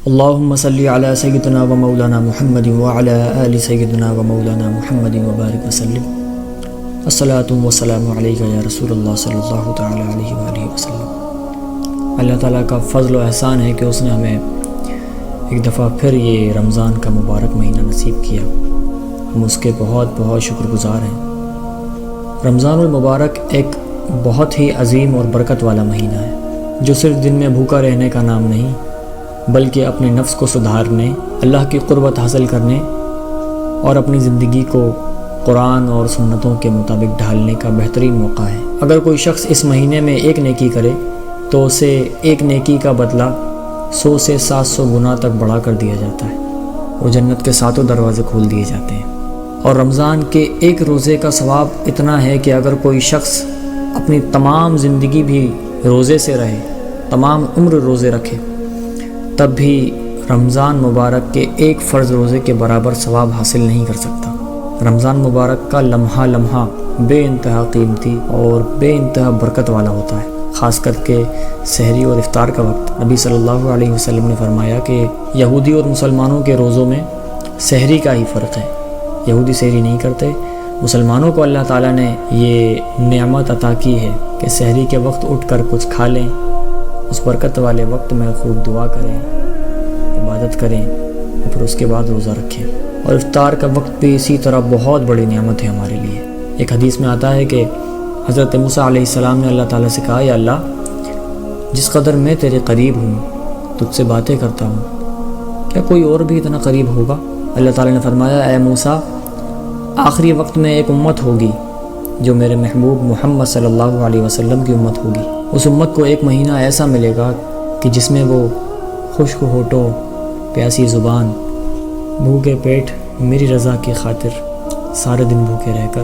اللہم صلی علی سیدنا و مولانا محمد وعلی آل سیدنا و مولانا محمد وبارک وسلم۔ الصلاۃ والسلام علیک یا رسول اللہ صلی اللہ تعالی علیہ وآلہ وسلم۔ اللہ تعالیٰ کا فضل و احسان ہے کہ اس نے ہمیں ایک دفعہ پھر یہ رمضان کا مبارک مہینہ نصیب کیا، ہم اس کے بہت بہت شکر گزار ہیں۔ رمضان المبارک ایک بہت ہی عظیم اور برکت والا مہینہ ہے، جو صرف دن میں بھوکا رہنے کا نام نہیں بلکہ اپنے نفس کو سدھارنے، اللہ کی قربت حاصل کرنے اور اپنی زندگی کو قرآن اور سنتوں کے مطابق ڈھالنے کا بہترین موقع ہے۔ اگر کوئی شخص اس مہینے میں ایک نیکی کرے تو اسے ایک نیکی کا بدلہ 100 سے 700 گنا تک بڑھا کر دیا جاتا ہے اور جنت کے 7 دروازے کھول دیے جاتے ہیں۔ اور رمضان کے ایک روزے کا ثواب اتنا ہے کہ اگر کوئی شخص اپنی تمام زندگی بھی روزے سے رہے، تمام عمر روزے رکھے، تب بھی رمضان مبارک کے ایک فرض روزے کے برابر ثواب حاصل نہیں کر سکتا۔ رمضان مبارک کا لمحہ لمحہ بے انتہا قیمتی اور بے انتہا برکت والا ہوتا ہے، خاص کر کے سحری اور افطار کا وقت۔ نبی صلی اللہ علیہ وسلم نے فرمایا کہ یہودی اور مسلمانوں کے روزوں میں سحری کا ہی فرق ہے۔ یہودی سحری نہیں کرتے، مسلمانوں کو اللہ تعالیٰ نے یہ نعمت عطا کی ہے کہ سحری کے وقت اٹھ کر کچھ کھا لیں، اس برکت والے وقت میں خوب دعا کریں، عبادت کریں اور پھر اس کے بعد روزہ رکھیں۔ اور افطار کا وقت بھی اسی طرح بہت بڑی نعمت ہے ہمارے لیے۔ ایک حدیث میں آتا ہے کہ حضرت موسیٰ علیہ السلام نے اللہ تعالیٰ سے کہا، یا اللہ، جس قدر میں تیرے قریب ہوں، تجھ سے باتیں کرتا ہوں، کیا کوئی اور بھی اتنا قریب ہوگا؟ اللہ تعالیٰ نے فرمایا، اے موسیٰ، آخری وقت میں ایک امت ہوگی جو میرے محبوب محمد صلی اللہ علیہ وسلم کی امت ہوگی۔ اس امت کو ایک مہینہ ایسا ملے گا کہ جس میں وہ خشک ہونٹوں، پیاسی زبان، بھوکے پیٹ میری رضا کی خاطر سارے دن بھوکے رہ کر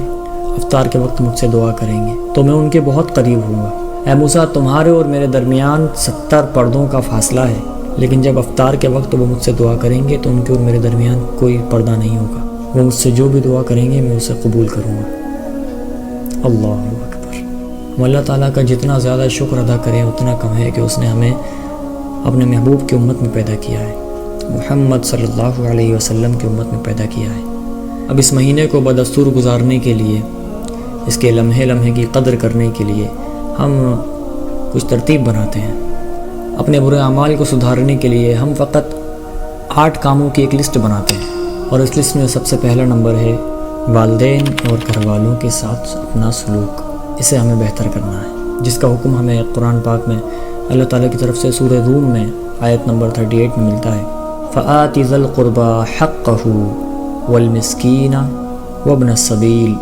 افطار کے وقت مجھ سے دعا کریں گے تو میں ان کے بہت قریب ہوں گا۔ اے موسیٰ، تمہارے اور میرے درمیان 70 پردوں کا فاصلہ ہے، لیکن جب افطار کے وقت وہ مجھ سے دعا کریں گے تو ان کے اور میرے درمیان کوئی پردہ نہیں ہوگا۔ وہ مجھ سے جو بھی دعا کریں گے میں اسے قبول کروں گا۔ اللہ اکبر۔ ہم اللہ تعالیٰ کا جتنا زیادہ شکر ادا کریں اتنا کم ہے کہ اس نے ہمیں اپنے محبوب کی امت میں پیدا کیا ہے، محمد صلی اللہ علیہ وسلم کی امت میں پیدا کیا ہے۔ اب اس مہینے کو بدستور گزارنے کے لیے، اس کے لمحے لمحے کی قدر کرنے کے لیے ہم کچھ ترتیب بناتے ہیں۔ اپنے برے اعمال کو سدھارنے کے لیے ہم فقط 8 کاموں کی ایک لسٹ بناتے ہیں، اور اس لسٹ میں سب سے پہلا نمبر ہے والدین اور گھر والوں کے ساتھ اپنا سلوک۔ اسے ہمیں بہتر کرنا ہے، جس کا حکم ہمیں قرآن پاک میں اللہ تعالیٰ کی طرف سے سورہ روم میں آیت نمبر 38 میں ملتا ہے، فآت ذی القربى حقہ والمسکین وابن السبیل۔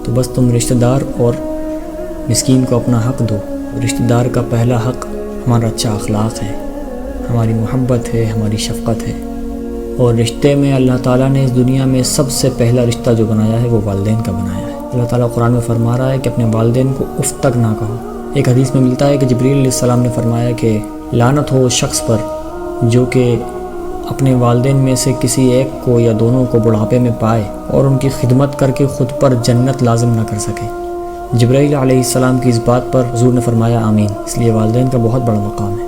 تو بس تم رشتہ دار اور مسکین کو اپنا حق دو۔ رشتہ دار کا پہلا حق ہمارا اچھا اخلاق ہے، ہماری محبت ہے، ہماری شفقت ہے، اور رشتے میں اللہ تعالیٰ نے اس دنیا میں سب سے پہلا رشتہ جو بنایا ہے وہ والدین کا بنایا ہے۔ اللہ تعالیٰ قرآن میں فرما رہا ہے کہ اپنے والدین کو اف تک نہ کہو۔ ایک حدیث میں ملتا ہے کہ جبریل علیہ السلام نے فرمایا کہ لعنت ہو اس شخص پر جو کہ اپنے والدین میں سے کسی ایک کو یا دونوں کو بڑھاپے میں پائے اور ان کی خدمت کر کے خود پر جنت لازم نہ کر سکے۔ جبرائیل علیہ السلام کی اس بات پر حضور نے فرمایا آمین۔ اس لیے والدین کا بہت بڑا مقام ہے۔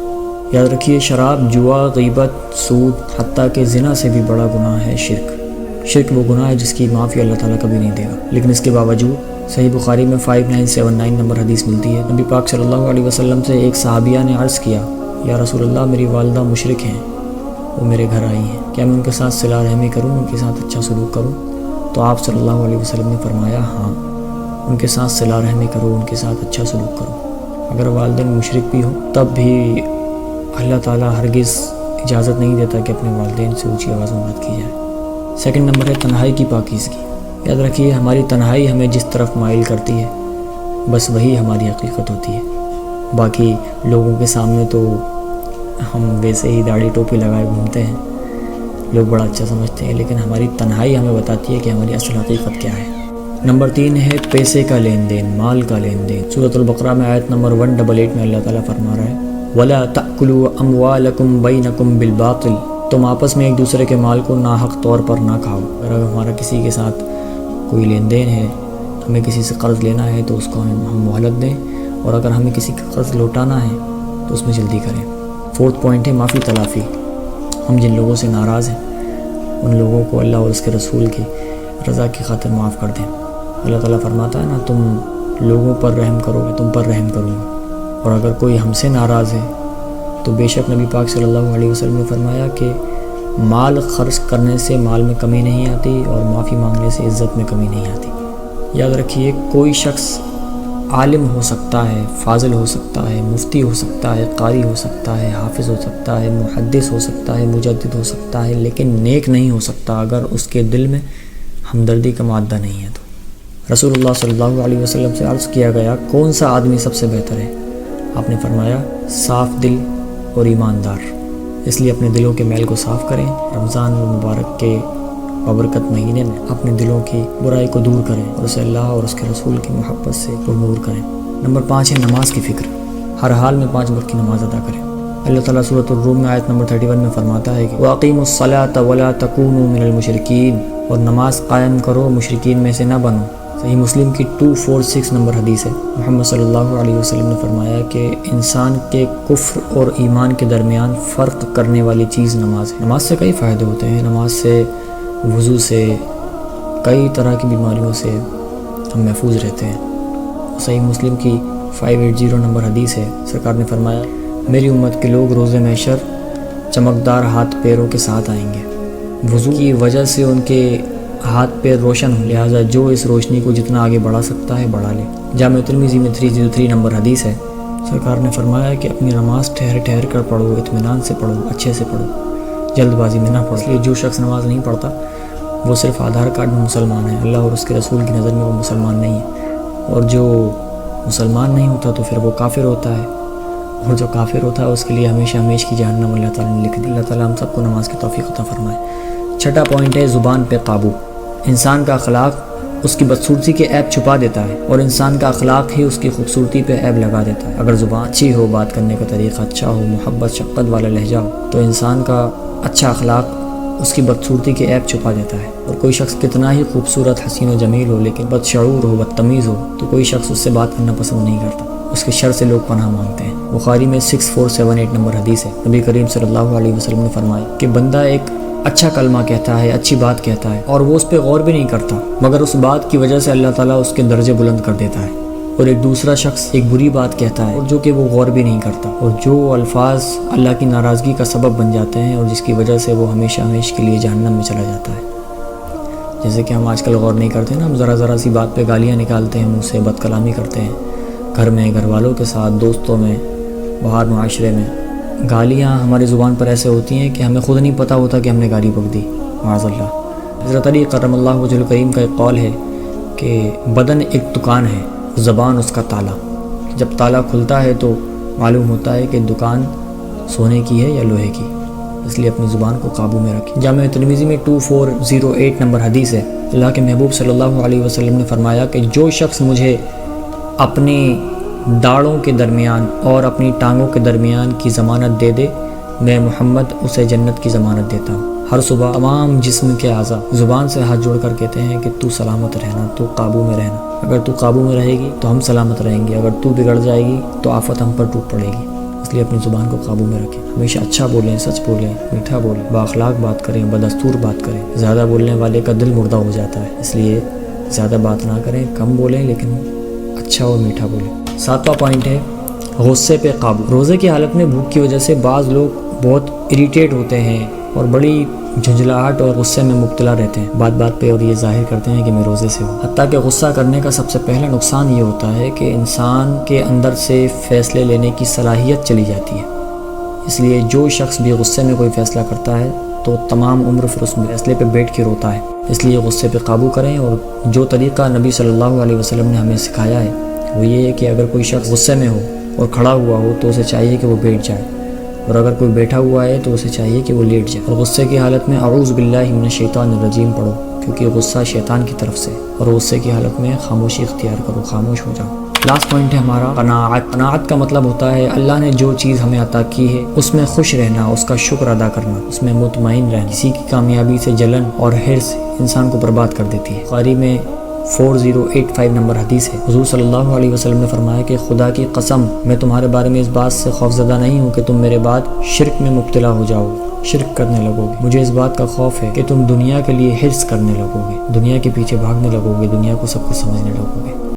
یاد رکھیے، شراب، جوا، غیبت، سود، حتیٰ کہ زنا سے بھی بڑا گناہ ہے شرک۔ شرک وہ گناہ ہے جس کی معافی اللہ تعالیٰ کبھی نہیں دے گا، لیکن اس کے باوجود صحیح بخاری میں 5979 نمبر حدیث ملتی ہے، نبی پاک صلی اللہ علیہ وسلم سے ایک صحابیہ نے عرض کیا، یا رسول اللہ، میری والدہ مشرک ہیں، وہ میرے گھر آئی ہیں، کیا میں ان کے ساتھ صلہ رحمی کروں، ان کے ساتھ اچھا سلوک کروں؟ تو آپ صلی اللہ علیہ وسلم نے فرمایا، ہاں، ان کے ساتھ صلہ رحمی کرو، ان کے ساتھ اچھا سلوک کرو۔ اگر والدین مشرک بھی ہوں تب بھی اللہ تعالیٰ ہرگز اجازت نہیں دیتا کہ اپنے والدین سے اونچی آواز میں بات کی جائے۔ سیکنڈ نمبر ہے تنہائی کی پاکیزگی۔ یاد رکھیے، ہماری تنہائی ہمیں جس طرف مائل کرتی ہے بس وہی ہماری حقیقت ہوتی ہے۔ باقی لوگوں کے سامنے تو ہم ویسے ہی داڑھی ٹوپی لگائے گھومتے ہیں، لوگ بڑا اچھا سمجھتے ہیں، لیکن ہماری تنہائی ہمیں بتاتی ہے کہ ہماری اصل حقیقت کیا ہے۔ نمبر 3 ہے پیسے کا لین دین، مال کا لین دین۔ سورۃ البقرہ میں آیت نمبر 188 میں اللہ تعالیٰ فرما رہا ہے، وَلَا تَأْكُلُوا أَمْوَالَكُمْ بَيْنَكُمْ بِالْبَاطِلِ۔ تم آپس میں ایک دوسرے کے مال کو ناحق طور پر نہ کھاؤ۔ اگر ہمارا کسی کے ساتھ کوئی لین دین ہے، ہمیں کسی سے قرض لینا ہے تو اس کو ہم مہلت دیں، اور اگر ہمیں کسی کا قرض لوٹانا ہے تو اس میں جلدی کریں۔ 4تھ پوائنٹ ہے معافی تلافی۔ ہم جن لوگوں سے ناراض ہیں ان لوگوں کو اللہ اور اس کے رسول کی رضا کی خاطر معاف کر دیں۔ اللہ تعالیٰ فرماتا ہے نا، تم لوگوں پر رحم کرو گے تم پر رحم کروں گا، اور اگر کوئی ہم سے ناراض ہے تو بے شک نبی پاک صلی اللہ علیہ وسلم نے فرمایا کہ مال خرچ کرنے سے مال میں کمی نہیں آتی اور معافی مانگنے سے عزت میں کمی نہیں آتی۔ یاد رکھیے، کوئی شخص عالم ہو سکتا ہے، فاضل ہو سکتا ہے، مفتی ہو سکتا ہے، قاری ہو سکتا ہے، حافظ ہو سکتا ہے، محدث ہو سکتا ہے، مجدد ہو سکتا ہے، لیکن نیک نہیں ہو سکتا اگر اس کے دل میں ہمدردی کا مادہ نہیں ہے۔ تو رسول اللہ صلی اللہ علیہ وسلم سے عرض کیا گیا، کون سا آدمی سب سے بہتر ہے؟ آپ نے فرمایا، صاف دل اور ایماندار۔ اس لیے اپنے دلوں کے میل کو صاف کریں، رمضان المبارک کے بابرکت مہینے میں اپنے دلوں کی برائی کو دور کریں اور اسے اللہ اور اس کے رسول کی محبت سے پرنور کریں۔ نمبر 5 ہے نماز کی فکر۔ ہر حال میں 5 وقت کی نماز ادا کریں۔ اللہ تعالیٰ سورۃ الروم میں آیت نمبر 31 میں فرماتا ہے کہ وَأَقِیمُوا الصَّلَاةَ وَلَا تَکُونُوا مِنَ الْمُشْرِکِینَ، اور نماز قائم کرو، مشرکین میں سے نہ بنو۔ صحیح مسلم کی 246 نمبر حدیث ہے۔ محمد صلی اللہ علیہ وسلم نے فرمایا کہ انسان کے کفر اور ایمان کے درمیان فرق کرنے والی چیز نماز ہے۔ نماز سے کئی فائدے ہوتے ہیں۔ نماز سے، وضو سے، کئی طرح کی بیماریوں سے ہم محفوظ رہتے ہیں۔ صحیح مسلم کی 580 نمبر حدیث ہے، سرکار نے فرمایا، میری امت کے لوگ روز محشر چمکدار ہاتھ پیروں کے ساتھ آئیں گے، وضو کی وجہ سے ان کے ہاتھ پیر روشن ہو، لہٰذا جو اس روشنی کو جتنا آگے بڑھا سکتا ہے بڑھا لے۔ جامع ترمذی میں 303 نمبر حدیث ہے، سرکار نے فرمایا کہ اپنی نماز ٹھہر ٹھہر کر پڑھو، اطمینان سے پڑھو، اچھے سے پڑھو، جلد بازی میں نہ پڑھو۔ اس لیے جو شخص نماز نہیں پڑھتا وہ صرف آدھار کارڈ میں مسلمان ہے، اللہ اور اس کے رسول کی نظر میں وہ مسلمان نہیں ہے، اور جو مسلمان نہیں ہوتا تو پھر وہ کافر ہوتا ہے، اور جو کافر ہوتا ہے اس کے لیے ہمیشہ ہمیشہ کی جہنم اللہ تعالیٰ نے لکھ دی۔ اللہ تعالیٰ ہم سب کو نماز کی توفیق عطا فرمائے۔ 6واں پوائنٹ ہے زبان پہ قابو۔ انسان کا اخلاق اس کی بدصورتی کے عیب چھپا دیتا ہے، اور انسان کا اخلاق ہی اس کی خوبصورتی پہ عیب لگا دیتا ہے۔ اگر زبان اچھی ہو، بات کرنے کا طریقہ اچھا ہو، محبت شفقت والا لہجہ ہو، تو انسان کا اچھا اخلاق اس کی بدصورتی کے عیب چھپا دیتا ہے۔ اور کوئی شخص کتنا ہی خوبصورت، حسین و جمیل ہو، لیکن بدشعور ہو، بدتمیز ہو، تو کوئی شخص اس سے بات کرنا پسند نہیں کرتا، اس کے شر سے لوگ پناہ مانگتے ہیں۔ بخاری میں 6478 نمبر حدیث ہے، نبی کریم صلی اللہ علیہ وسلم نے فرمایا کہ بندہ ایک اچھا کلمہ کہتا ہے، اچھی بات کہتا ہے، اور وہ اس پہ غور بھی نہیں کرتا، مگر اس بات کی وجہ سے اللہ تعالیٰ اس کے درجے بلند کر دیتا ہے۔ اور ایک دوسرا شخص ایک بری بات کہتا ہے اور جو کہ وہ غور بھی نہیں کرتا، اور جو الفاظ اللہ کی ناراضگی کا سبب بن جاتے ہیں اور جس کی وجہ سے وہ ہمیشہ ہمیشہ کے لیے جہنم میں چلا جاتا ہے۔ جیسے کہ ہم آج کل غور نہیں کرتے نا، ہم ذرا سی بات پہ گالیاں نکالتے ہیں، منہ سے بد کلامی کرتے ہیں، گھر میں، گھر والوں کے ساتھ، دوستوں میں، باہر معاشرے میں۔ گالیاں ہماری زبان پر ایسے ہوتی ہیں کہ ہمیں خود نہیں پتہ ہوتا کہ ہم نے گالی بک دی، معاذ اللہ۔ حضرت علی کرم اللہ وجہ الکریم کا ایک قول ہے کہ بدن ایک دکان ہے، زبان اس کا تالا۔ جب تالا کھلتا ہے تو معلوم ہوتا ہے کہ دکان سونے کی ہے یا لوہے کی، اس لیے اپنی زبان کو قابو میں رکھیں۔ جامع ترمذی میں 2408 نمبر حدیث ہے، اللہ کے محبوب صلی اللہ علیہ وسلم نے فرمایا کہ جو شخص مجھے اپنی داڑھوں کے درمیان اور اپنی ٹانگوں کے درمیان کی ضمانت دے دے، میں محمد اسے جنت کی ضمانت دیتا ہوں۔ ہر صبح تمام جسم کے اعضاء زبان سے ہاتھ جوڑ کر کہتے ہیں کہ تو سلامت رہنا، تو قابو میں رہنا۔ اگر تو قابو میں رہے گی تو ہم سلامت رہیں گے، اگر تو بگڑ جائے گی تو آفت ہم پر ٹوٹ پڑے گی۔ اس لیے اپنی زبان کو قابو میں رکھیں، ہمیشہ اچھا بولیں، سچ بولیں، میٹھا بولیں، بااخلاق بات کریں، بدستور بات کریں۔ زیادہ بولنے والے کا دل مردہ ہو جاتا ہے، اس لیے زیادہ بات نہ کریں، کم بولیں لیکن اچھا اور میٹھا بولیں۔ 7واں پوائنٹ ہے غصے پہ قابو۔ روزے کی حالت میں بھوک کی وجہ سے بعض لوگ بہت اریٹیٹ ہوتے ہیں اور بڑی جھنجھلاہٹ اور غصے میں مبتلا رہتے ہیں بات بات پہ، اور یہ ظاہر کرتے ہیں کہ میں روزے سے ہوں۔ حتیٰ کہ غصہ کرنے کا سب سے پہلا نقصان یہ ہوتا ہے کہ انسان کے اندر سے فیصلے لینے کی صلاحیت چلی جاتی ہے۔ اس لیے جو شخص بھی غصے میں کوئی فیصلہ کرتا ہے تو تمام عمر پھر اس فیصلے پہ بیٹھ کے روتا ہے۔ اس لیے غصے پہ قابو کریں، اور جو طریقہ نبی صلی اللہ علیہ وسلم نے ہمیں سکھایا ہے وہ یہ ہے کہ اگر کوئی شخص غصے میں ہو اور کھڑا ہوا ہو تو اسے چاہیے کہ وہ بیٹھ جائے، اور اگر کوئی بیٹھا ہوا ہے تو اسے چاہیے کہ وہ لیٹ جائے، اور غصے کی حالت میں اعوذ باللہ من الشیطان الرجیم پڑھو، کیونکہ غصہ شیطان کی طرف سے، اور غصے کی حالت میں خاموشی اختیار کرو، خاموش ہو جاؤ۔ لاسٹ پوائنٹ ہے ہمارا قناعت۔ قناعت کا مطلب ہوتا ہے اللہ نے جو چیز ہمیں عطا کی ہے اس میں خوش رہنا، اس کا شکر ادا کرنا، اس میں مطمئن رہنا۔ کسی کی کامیابی سے جلن اور حرص انسان کو برباد کر دیتی ہے۔ بخاری میں 4085 نمبر حدیث ہے، حضور صلی اللہ علیہ وسلم نے فرمایا کہ خدا کی قسم میں تمہارے بارے میں اس بات سے خوفزدہ نہیں ہوں کہ تم میرے بعد شرک میں مبتلا ہو جاؤ۔ شرک کرنے لگو گے، مجھے اس بات کا خوف ہے کہ تم دنیا کے لیے حرص کرنے لگو گے، دنیا کے پیچھے بھاگنے لگو گے، دنیا کو سب کچھ سمجھنے لگو گے۔